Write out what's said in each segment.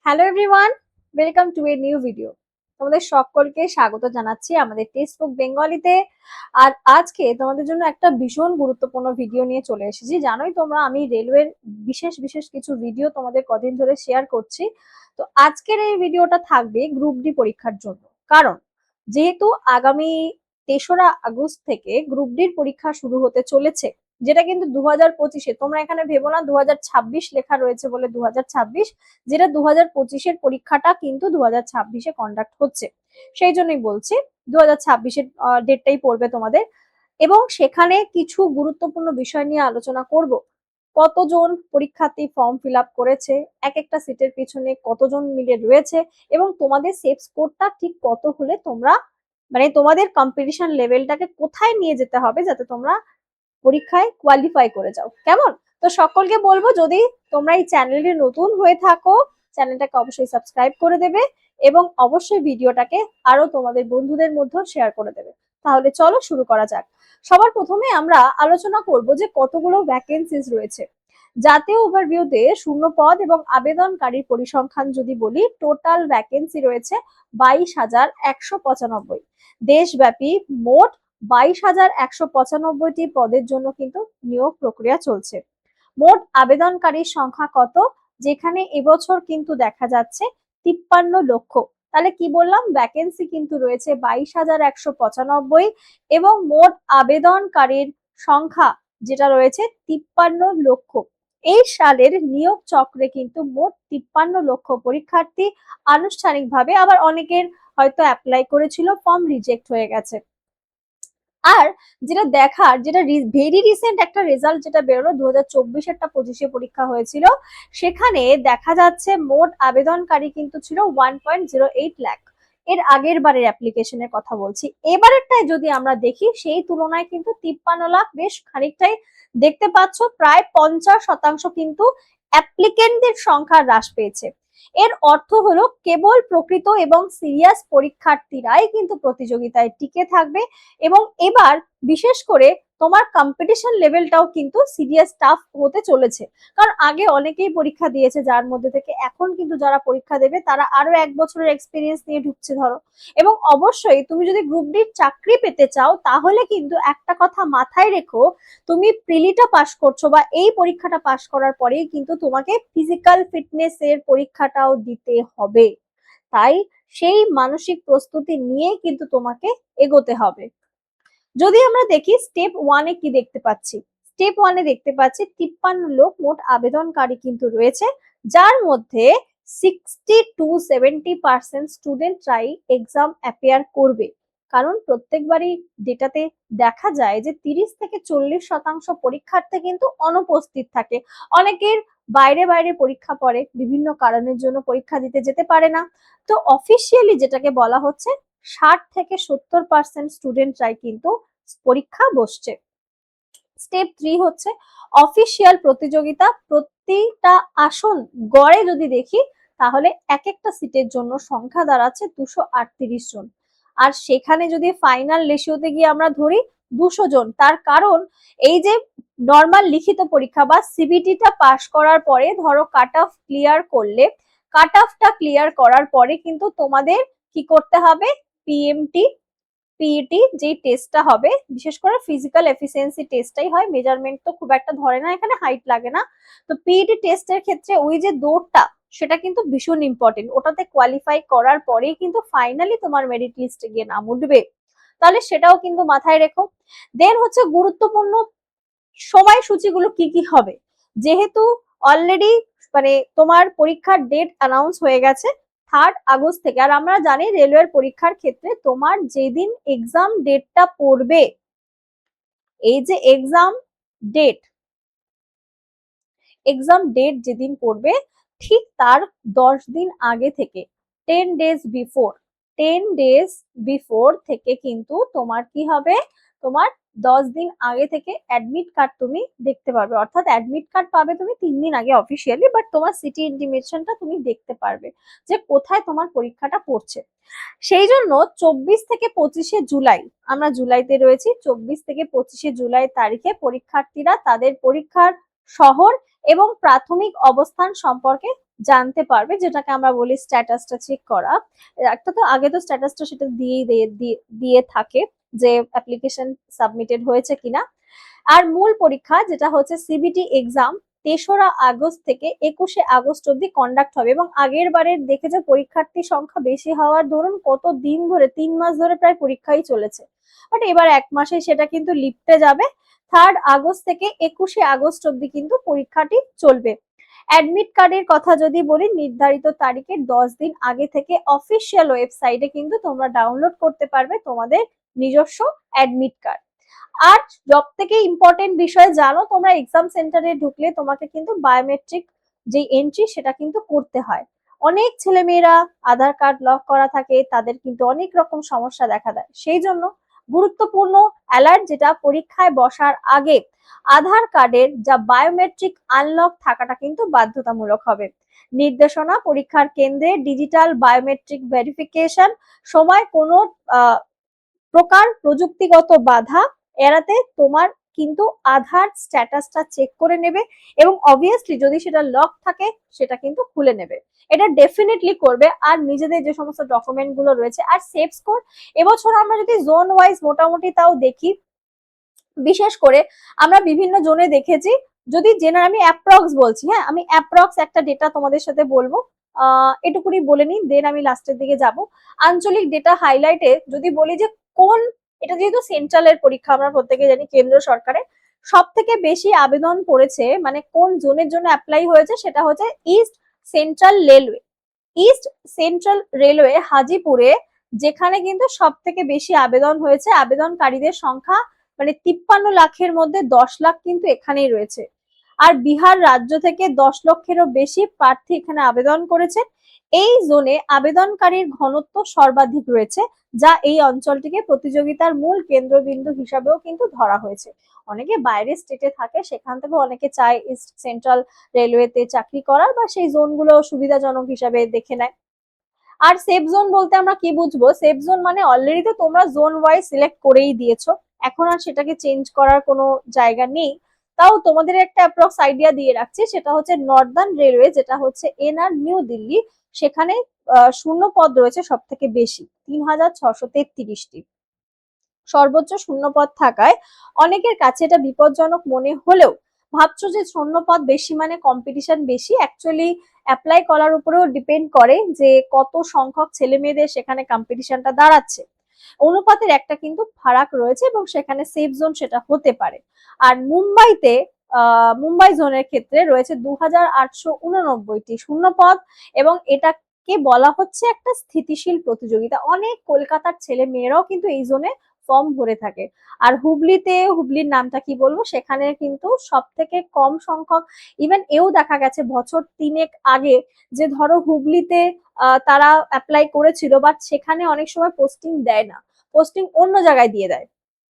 Hello everyone, welcome to a new video. তোমাদের সকলকে স্বাগত জানাচ্ছি আমাদের টেক্সটবুক বেঙ্গলিতে। আর আজকে তোমাদের জন্য একটা ভীষণ গুরুত্বপূর্ণ ভিডিও নিয়ে চলে এসেছি। জানোই তোমরা আমি রেলওয়ের বিশেষ বিশেষ কিছু ভিডিও তোমাদের কদিন ধরে শেয়ার করছি। তো আজকের এই ভিডিওটা থাকবে গ্রুপ ডি পরীক্ষার জন্য। কারণ যেহেতু আগামী ৩রা আগস্ট থেকে গ্রুপ ডির পরীক্ষা শুরু হতে চলেছে, যেটা কিন্তু 2025-এ, তোমরা এখানে ভেবো না 2026 লেখা রয়েছে বলে 2026, যেটা 2025-এর পরীক্ষাটা কিন্তু 2026-এ কন্ডাক্ট হচ্ছে। সেই জন্যই বলছি 2026-এর ডেটটাই পড়বে তোমাদের। এবং সেখানে কিছু গুরুত্বপূর্ণ বিষয় নিয়ে আলোচনা করব। কতজন পরীক্ষার্থী ফর্ম ফিল আপ করেছে, এক একটা সিটের পিছনে কতজন মিলে রয়েছে, এবং তোমাদের সেফ স্কোরটা ঠিক কত হলে তোমরা তোমাদের কম্পিটিশন লেভেলটাকে কোথায় নিয়ে যেতে হবে যাতে তোমরা পরীক্ষায় কোয়ালিফাই করে যাও। কেমন? তো সকলকে বলবো, যদি তোমরা এই চ্যানেলে নতুন হয়ে থাকো, চ্যানেলটাকে অবশ্যই সাবস্ক্রাইব করে দেবে এবং অবশ্যই ভিডিওটাকে আরো তোমাদের বন্ধুদের মধ্যেও শেয়ার করে দেবে। তাহলে চলো শুরু করা যাক। সবার প্রথমে আমরা আলোচনা করব যে কতগুলো ভ্যাকেন্সিজ রয়েছে। জাতীয় ওভারভিউতে শূন্য পদ এবং আবেদনকারীর পরিসংখ্যান যদি বলি, টোটাল ভ্যাকেন্সি রয়েছে 22,195। দেশব্যাপী মোট 22,195টি পদের জন্য কিন্তু নিয়োগ প্রক্রিয়া চলছে। মোট আবেদনকারীর সংখ্যা কত? যেখানে এবছর কিন্তু দেখা যাচ্ছে 53 লক্ষ। তাহলে কি বললাম, ভ্যাকেন্সি কিন্তু রয়েছে 22,195 এবং মোট আবেদনকারীর সংখ্যা যেটা রয়েছে 53 লক্ষ। এই সালের নিয়োগ চক্রে কিন্তু মোট 53 লক্ষ পরীক্ষার্থী আনুষ্ঠানিকভাবে, আবার অনেকের হয়তো অ্যাপ্লাই করেছিল, ফর্ম রিজেক্ট হয়ে গেছে। আর যেটা দেখার, যেটা ভেরি রিসেন্ট একটা রেজাল্ট যেটা বেরোলো, 2024-এরটা 25-এ পরীক্ষা হয়েছিল, সেখানে দেখা যাচ্ছে মোট আবেদনকারী কিন্তু ছিল 1.08 লাখ। এর আগের বারের অ্যাপ্লিকেশনের কথা বলছি। এবারেরটাই যদি আমরা দেখি, সেই তুলনায় কিন্তু 53 লাখ বেশ খানিকটাই দেখতে পাচ্ছ, প্রায় 50% কিন্তু অ্যাপ্লিকেন্টদের সংখ্যা হ্রাস পেয়েছে। এর অর্থ হলো কেবল প্রকৃত এবং সিরিয়াস পরীক্ষার্থীরাই কিন্তু প্রতিযোগিতায় টিকে থাকবে। এবং এবার বিশেষ করে তোমার কম্পিটিশন লেভেলটাও কিন্তু সিরিয়াস টাফ হতে চলেছে। কারণ আগে অনেকেই পরীক্ষা দিয়েছে, যার মধ্যে থেকে এখন কিন্তু যারা পরীক্ষা দেবে তারা আরো 1 বছরের এক্সপিরিয়েন্স নিয়ে ঢুকছে ধরো। এবং অবশ্যই তুমি যদি গ্রুপ ডির চাকরি পেতে চাও, তাহলে কিন্তু একটা কথা মাথায় রেখো, তুমি প্রিলিটা পাস করছো বা এই পরীক্ষাটা পাস করার পরেই কিন্তু তোমাকে ফিজিক্যাল ফিটনেস এর পরীক্ষাটাও দিতে হবে। তাই সেই মানসিক প্রস্তুতি নিয়ে কিন্তু তোমাকে এগোতে হবে। যদি আমরা দেখি স্টেপ 1-এ কি দেখতে পাচ্ছি, স্টেপ 1-এ দেখতে পাচ্ছি 53 লোক মোট আবেদনকারী কিন্তু রয়েছে, যার মধ্যে 60-70% স্টুডেন্টরাই এক্সাম অ্যাপিয়ার করবে। কারণ প্রত্যেকবারই ডেটাতে দেখা যায় যে 30-40% পরীক্ষার্থী কিন্তু অনুপস্থিত থাকে। অনেকের বাইরে বাইরে পরীক্ষা পড়ে, বিভিন্ন কারণের জন্য পরীক্ষা দিতে যেতে পারে না। তো অফিসিয়ালি যেটাকে বলা হচ্ছে, 60-70% স্টুডেন্টরাই কিন্তু পরীক্ষা বসছে। স্টেপ 3 হচ্ছে অফিসিয়াল প্রতিযোগিতা। প্রতিটা আসন গড়ে যদি দেখি, তাহলে এক একটা সিটের জন্য সংখ্যা দাঁড়াচ্ছে 238 জন। আর সেখানে যদি ফাইনাল রেশিওতে গিয়ে আমরা ধরি 200 জন। তার কারণ এই যে নর্মাল লিখিত পরীক্ষা বা সিবিটিটা পাস করার পরে ধরো কাট অফ ক্লিয়ার করলে, কাট অফটা ক্লিয়ার করার পরে কিন্তু তোমাদের কি করতে হবে, পিএমটি পিইটি যে টেস্টটা হবে, বিশেষ করে ফিজিক্যাল এফিসিয়েন্সি টেস্টটাই হয়, মেজারমেন্ট তো খুব একটা ধরে না, এখানে হাইট লাগে না। তো পিইটি টেস্টের ক্ষেত্রে ওই যে দৌড়টা, সেটা কিন্তু ভীষণ ইম্পর্টেন্ট। ওটাতে কোয়ালিফাই করার পরেই কিন্তু ফাইনালি তোমার মেরিট লিস্টে গিয়ে নাম উঠবে। তাহলে সেটাও কিন্তু মাথায় রেখো। দেন হচ্ছে গুরুত্বপূর্ণ সময়সূচিগুলো কি কি হবে। যেহেতু অলরেডি তোমার পরীক্ষার ডেট অ্যানাউন্স হয়ে গেছে 3 আগস্ট থেকে, আর আমরা জানি রেলওয়ের পরীক্ষার ক্ষেত্রে তোমার যেদিন এক্সাম ডেটটা পড়বে, এই যে ডেট এক্সাম ডেট যেদিন পড়বে, ঠিক তার 10 দিন আগে থেকে, 10 ডেজ বিফোর, 10 ডেজ বিফোর থেকে কিন্তু তোমার কি হবে, তোমার 10 দিন আগে থেকে অ্যাডমিট কার্ড তুমি দেখতে পারবে। অর্থাৎ অ্যাডমিট কার্ড পাবে তুমি 3 দিন আগে অফিসিয়ালি, বাট তোমার সিটি ইন্টিমেশনটা তুমি দেখতে পারবে যে কোথায় তোমার পরীক্ষাটা পড়ছে। সেই জন্য 24 থেকে 25শে জুলাই, আমরা জুলাইতে রয়েছি, 24 থেকে 25শে জুলাই তারিখে পরীক্ষার্থীরা তাদের পরীক্ষার শহর এবং প্রাথমিক অবস্থান সম্পর্কে জানতে পারবে, যেটাকে আমরা বলি স্ট্যাটাসটা চেক করা। একটা তো আগে তো স্ট্যাটাসটা সেটা দিয়ে থাকে যে অ্যাপ্লিকেশন সাবমিটেড হয়েছে কিনা। আর মূল পরীক্ষা যেটা হচ্ছে সিবিটি এক্সাম ৩রা আগস্ট থেকে ২১শে আগস্ট অব্দি কন্ডাক্ট হবে। এবং আগের বারের দেখেছো পরীক্ষার্থী সংখ্যা বেশি হওয়ার ধরুন কত দিন ধরে, ৩ মাস ধরে প্রায় পরীক্ষাই চলেছে, বাট এবার ১ মাসে সেটা কিন্তু লিপটে যাবে। 3 আগস্ট থেকে ২১শে আগস্ট অব্দি কিন্তু পরীক্ষাটি চলবে। অ্যাডমিট কার্ডের কথা যদি বলি, নির্ধারিত তারিখের 10 দিন আগে থেকে অফিসিয়াল ওয়েবসাইটে কিন্তু তোমরা ডাউনলোড করতে পারবে তোমাদের নিজস্ব অ্যাডমিট কার্ড। আর সব থেকে ইম্পর্টেন্ট বিষয় জানো, তোমরা এক্সাম সেন্টারে ঢুকলে তোমাকে কিন্তু বায়োমেট্রিক যে এন্ট্রি সেটা কিন্তু করতে হয়। অনেক ছেলেমেয়েরা আধার কার্ড লক করা থাকে, তাদের কিন্তু অনেক রকম সমস্যা দেখা দেয়। সেই জন্য গুরুত্বপূর্ণ অ্যালার্ট, যেটা পরীক্ষায় বসার আগে আধার কার্ডের যা বায়োমেট্রিক আনলক থাকাটা কিন্তু বাধ্যতামূলক হবে। নির্দেশনা, পরীক্ষার কেন্দ্রে ডিজিটাল বায়োমেট্রিক ভেরিফিকেশন সময় কোনো প্রকার প্রযুক্তিগত বাধা এড়াতে তোমার কিন্তু আধার স্ট্যাটাসটা চেক করে নেবে, এবং অবভিয়াসলি যদি সেটা লক থাকে সেটা কিন্তু খুলে নেবে। এটা ডেফিনেটলি করবে। আর নিজেদের যে সমস্ত ডকুমেন্ট গুলো রয়েছে, আর সেফ স্কোর এবছর আমরা যদি জোন ওয়াইজ মোটামুটি তাও দেখি, বিশেষ করে আমরা বিভিন্ন জোনে দেখেছি, যদি আমি অ্যাপ্রক্স বলছি, হ্যাঁ আমি অ্যাপ্রক্স একটা ডেটা তোমাদের সাথে বলবো, এটুকুনি বলে নিই, দেন আমি লাস্টের দিকে যাব। আঞ্চলিক ডেটা হাইলাইটে যদি বলি যে কোন, এটা যেহেতু সেন্ট্রালের পরীক্ষা আমরা প্রত্যেকে জানি, কেন্দ্র সরকারের সব থেকে বেশি আবেদন পড়েছে, মানে কোন জোনের জন্য অ্যাপ্লাই হয়েছে, সেটা হচ্ছে east central railway. East central railway হাজিপুরে, যেখানে কিন্তু সব থেকে বেশি আবেদন হয়েছে। আবেদনকারীদের সংখ্যা মানে 53 লাখের মধ্যে 10 লাখ কিন্তু এখানেই রয়েছে। আর বিহার রাজ্য থেকে 10 লক্ষেরও বেশি প্রার্থী এখানে আবেদন করেছে। এই জোনে আবেদনকারীর ঘনত্ব সর্বাধিক রয়েছে, যা এই অঞ্চলটিকে প্রতিযোগিতার মূল কেন্দ্রবিন্দু হিসাবেও কিন্তু ধরা হয়েছে। অনেকে বাইরের স্টেটে থাকে, সেখান থেকে অনেকে চায় ইস্ট সেন্ট্রাল রেলওয়েতে চাকরি করার, বা সেই জোনগুলো সুবিধাজনক হিসাবে দেখে নেয়। আর সেফ জোন বলতে আমরা কি বুঝবো? সেফ জোন মানে অলরেডি তো তোমরা জোন ওয়াইজ সিলেক্ট করেই দিয়েছো, এখন আর সেটাকে চেঞ্জ করার কোনো জায়গা নেই। তাও তোমাদের একটা অ্যাপ্রক্স আইডিয়া দিয়ে রাখছি, সেটা হচ্ছে নর্দার্ন রেলওয়ে, যেটা হচ্ছে এনআর নিউ দিল্লি, সেখানে শূন্য পদ রয়েছে সব থেকে বেশি, 3633টি। সর্বোচ্চ শূন্যপদ থাকায় অনেকের কাছে এটা বিপজ্জনক মনে হলেও, ভাবছো যে শূন্যপদ বেশি মানে কম্পিটিশন বেশি, অ্যাকচুয়ালি অ্যাপ্লাই করার উপরেও ডিপেন্ড করে যে কত সংখ্যক ছেলে মেয়েদের সেখানে কম্পিটিশনটা দাঁড়াচ্ছে, অনুপাতের একটা কিন্তু ফারাক রয়েছে, এবং সেখানে সেফ জোন সেটা হতে পারে। আর মুম্বাইতে মুম্বাই জোনের ক্ষেত্রে রয়েছে 2889টি শূন্যপদ, এবং এটাকে বলা হচ্ছে একটা স্থিতিশীল প্রতিযোগিতা। অনেক কলকাতার ছেলে মেয়েরাও কিন্তু এই জোনে ফর্ম ভরে থাকে। আর হুবলির নামটা কি বলবো, সেখানে কিন্তু সব থেকে কম সংখ্যক, ইভেন এও দেখা গেছে বছর 3 আগে, যে ধরো হুবলিতে তারা অ্যাপ্লাই করেছিল, বাট সেখানে অনেক সময় পোস্টিং দেয় না, পোস্টিং অন্য জায়গায় দিয়ে দেয়।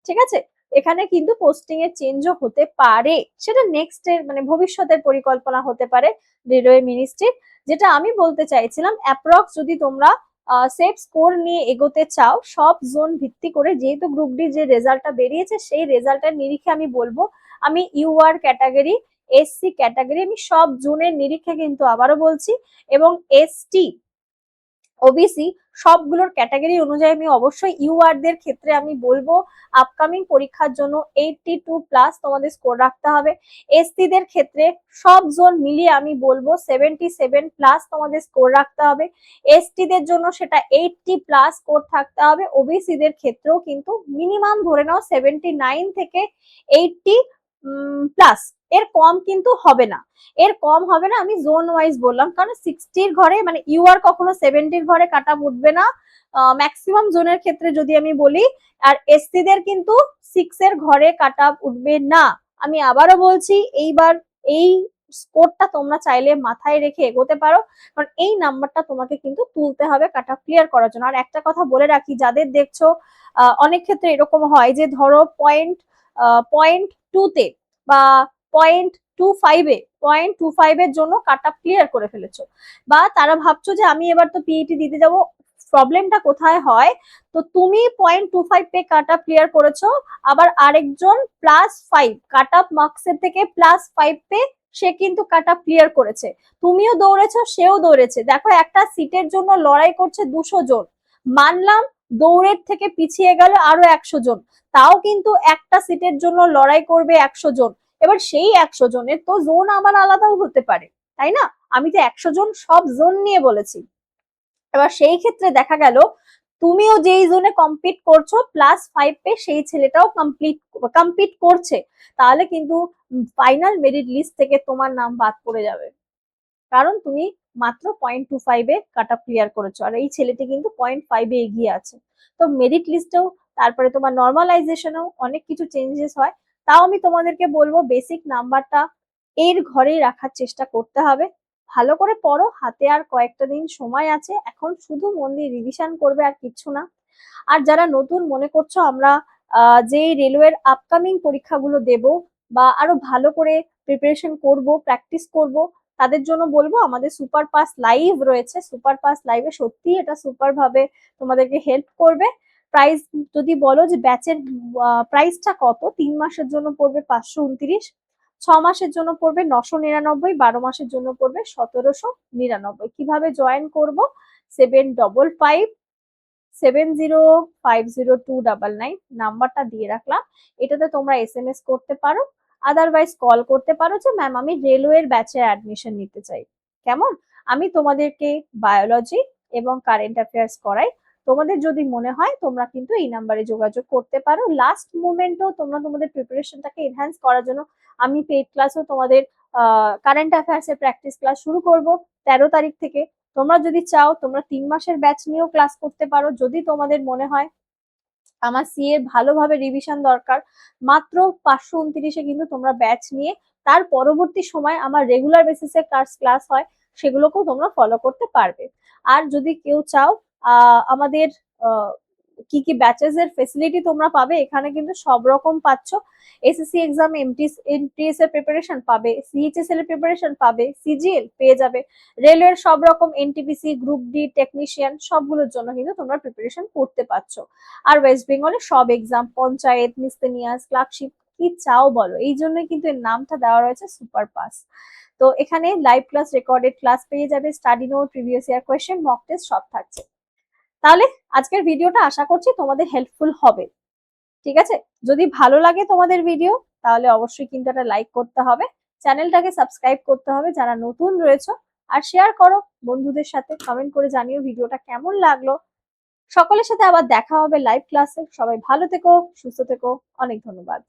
ঠিক আছে, এখানে কিন্তু পোস্টিং এর চেঞ্জও হতে পারে, সেটা নেক্সট এর মানে ভবিষ্যতের পরিকল্পনা হতে পারে রেলওয়ে মিনিস্ট্রির। যেটা আমি বলতে চাইছিলাম, অ্যাপ্রক্স যদি তোমরা সেফ স্কোর নিয়ে এগোতে চাও, সব জোন ভিত্তি করে, যেহেতু গ্রুপ ডি যে রেজাল্টটা বেরিয়েছে সেই রেজাল্টের নিরিখে আমি বলবো, আমি ইউআর ক্যাটাগরি, এসসি ক্যাটাগরি, আমি সব জোনের নিরিখে কিন্তু আবারও বলছি, এবং এসটি ওবিসি সবগুলোর ক্যাটাগরি অনুযায়ী আমি অবশ্যই ইউআর দের ক্ষেত্রে আমি বলবো আপকামিং পরীক্ষার জন্য 82+ তোমাদের স্কোর রাখতে হবে। এসটি দের ক্ষেত্রে সব জোন মিলিয়ে আমি বলবো 77+ তোমাদের স্কোর রাখতে হবে। এসটি দের জন্য সেটা 80+ স্কোর থাকতে হবে। ওবিসি দের ক্ষেত্রেও কিন্তু মিনিমাম ধরে নাও 79 থেকে 80+, এর কম কিন্তু হবে না, এর কম হবে না, আমি জোন ওয়াইজ বললাম, কারণ 60-র ঘরে মানে ইউআর কখনো 70-র ঘরে কাট অফ উঠবে না ম্যাক্সিমাম জোনের ক্ষেত্রে যদি আমি বলি। আর এসসি দের কিন্তু 6-এর ঘরে কাট অফ উঠবে না। আমি আবারও বলছি, এইবার এই স্কোরটা তোমরা চাইলে মাথায় রেখে এগোতে পারো, কারণ এই নাম্বারটা তোমাকে কিন্তু তুলতে হবে কাট অফ ক্লিয়ার করার জন্য। আর একটা কথা বলে রাখি, যাদের দেখছো অনেক ক্ষেত্রে এরকম হয় যে ধরো পয়েন্ট 2-তে বা পয়েন্ট 25 এর জন্য কাট অফ ক্লিয়ার করে ফেলেছো, বা তারা ভাবছো যে আমি এবার তো পিইটি দিতে যাব। প্রবলেমটা কোথায় হয়, তো তুমি .25 পে কাট অফ ক্লিয়ার করেছো, আবার আরেকজন +5 কাট অফ মার্কস এর থেকে +5 পে সে কিন্তু কাট অফ ক্লিয়ার করেছে, তুমিও দৌড়েছো, সেও দৌড়েছে। দেখো একটা সিটের জন্য লড়াই করছে 200 জন, মানলাম দৌড়ের থেকে পিছিয়ে গেল আরো 100 জন, তাও কিন্তু একটা সিটের জন্য লড়াই করবে 100 জন। এবার সেই 100 জনের তো জোন আবার আলাদাও হতে পারে, তাই না? আমি তো 100 জন সব জোন নিয়ে বলেছি। এবার সেই ক্ষেত্রে দেখা গেল তুমিও যেই জোনে কম্পিট করছো +5 পেয়ে সেই ছেলেটাও কম্পিট করছে, তাহলে কিন্তু ফাইনাল মেরিট লিস্ট থেকে তোমার নাম বাদ পড়ে যাবে, কারণ তুমি মাত্র 0.25-এ কাট অফ ক্লিয়ার করেছো, আর এই ছেলেটি কিন্তু 0.5-এ এগিয়ে আছে। তো মেরিট লিস্টেও তারপরে তোমার নর্মালাইজেশনেও অনেক কিছু চেঞ্জেস হয়। তাও আমি তোমাদেরকে বলবো বেসিক নাম্বারটা এর ঘরেই রাখার চেষ্টা করতে হবে। ভালো করে পড়ো, হাতে আর কয়েকটা দিন সময় আছে, এখন শুধু মন দিয়ে রিভিশন করবে আর কিচ্ছু না। আর যারা নতুন মনে করছো আমরা যে রেলওয়ের আপকামিং পরীক্ষাগুলো দেব বা আরো ভালো করে প্রিপারেশন করব, প্র্যাকটিস করব, তাদের জন্য বলবো আমাদের সুপার পাস লাইভ রয়েছে। সুপার পাস লাইভে সত্যি এটা সুপার ভাবে তোমাদেরকে হেল্প করবে। প্রাইস যদি বলো যে ব্যাচের প্রাইসটা কত, 3 মাসের জন্য পড়বে 529, 6 মাসের জন্য পড়বে 999, 12 মাসের জন্য পড়বে 1799। কিভাবে জয়েন করব? 7555705029 নাম্বারটা দিয়ে রাখলাম, এটাতে তোমরা SMS করতে পারো, আদারওয়াইজ কল করতে পারো যে ম্যাম আমি রেলওয়ের ব্যাচে অ্যাডমিশন নিতে চাই। কেমন? আমি তোমাদেরকে বায়োলজি এবং কারেন্ট অ্যাফেয়ার্স করাই। তোমাদের যদি মনে হয় তোমরা কিন্তু এই নাম্বারে যোগাযোগ করতে পারো। লাস্ট মোমেন্টেও তোমরা তোমাদের প্রিপারেশনটাকে এনহ্যান্স করার জন্য আমি পেইড ক্লাসও তোমাদের কারেন্ট অ্যাফেয়ার্স এর প্র্যাকটিস ক্লাস শুরু করব 13 তারিখ থেকে। তোমরা যদি চাও তোমরা 3 মাসের ব্যাচ নিয়েও ক্লাস করতে পারো। যদি তোমাদের মনে হয় আমার সিএ ভালোভাবে রিভিশন দরকার, মাত্র 529-এ কিন্তু তোমরা ব্যাচ নিয়ে তার পরবর্তী সময় আমার রেগুলার বেসিসে ক্লাস হয়, সেগুলোকেও তোমরা ফলো করতে পারবে। আর যদি কেউ চাও আমাদের কি কি ব্যাচেস এর ফেসিলিটি তোমরা পাবে, এখানে কিন্তু সব রকম পাচ্ছ। এসএসসি এক্সাম, এমটিএস এর প্রিপারেশন পাবে, সিএইচএসএল এর প্রিপারেশন পাবে, সিজিএল পেয়ে যাবে, রেলওয়ের সব রকম এনটিপিসি, গ্রুপ ডি, টেকনিশিয়ান সবগুলোর জন্য কিন্তু তোমরা প্রিপারেশন করতে পারছো। আর ওয়েস্ট বেঙ্গলের সব এক্সাম, পঞ্চায়েত, মিসলেনিয়াস, ক্লার্কশিপ, কি চাও বলো, এই জন্যই কিন্তু এর নামটা দেওয়া রয়েছে সুপার পাস। তো এখানে লাইভ ক্লাস, রেকর্ডেড ক্লাস পেয়ে যাবে, study note, previous year question, mock test সব থাকছে। তাহলে আজকের ভিডিওটা আশা করছি তোমাদের হেল্পফুল হবে। ঠিক আছে, যদি ভালো লাগে তোমাদের ভিডিও তাহলে অবশ্যই কিন্তু একটা লাইক করতে হবে, চ্যানেলটাকে সাবস্ক্রাইব করতে হবে যারা নতুন রয়েছে, আর শেয়ার করো বন্ধুদের সাথে, কমেন্ট করে জানিও ভিডিওটা কেমন লাগলো। সকলের সাথে আবার দেখা হবে লাইভ ক্লাসে। সবাই ভালো থেকো, সুস্থ থেকো, অনেক ধন্যবাদ।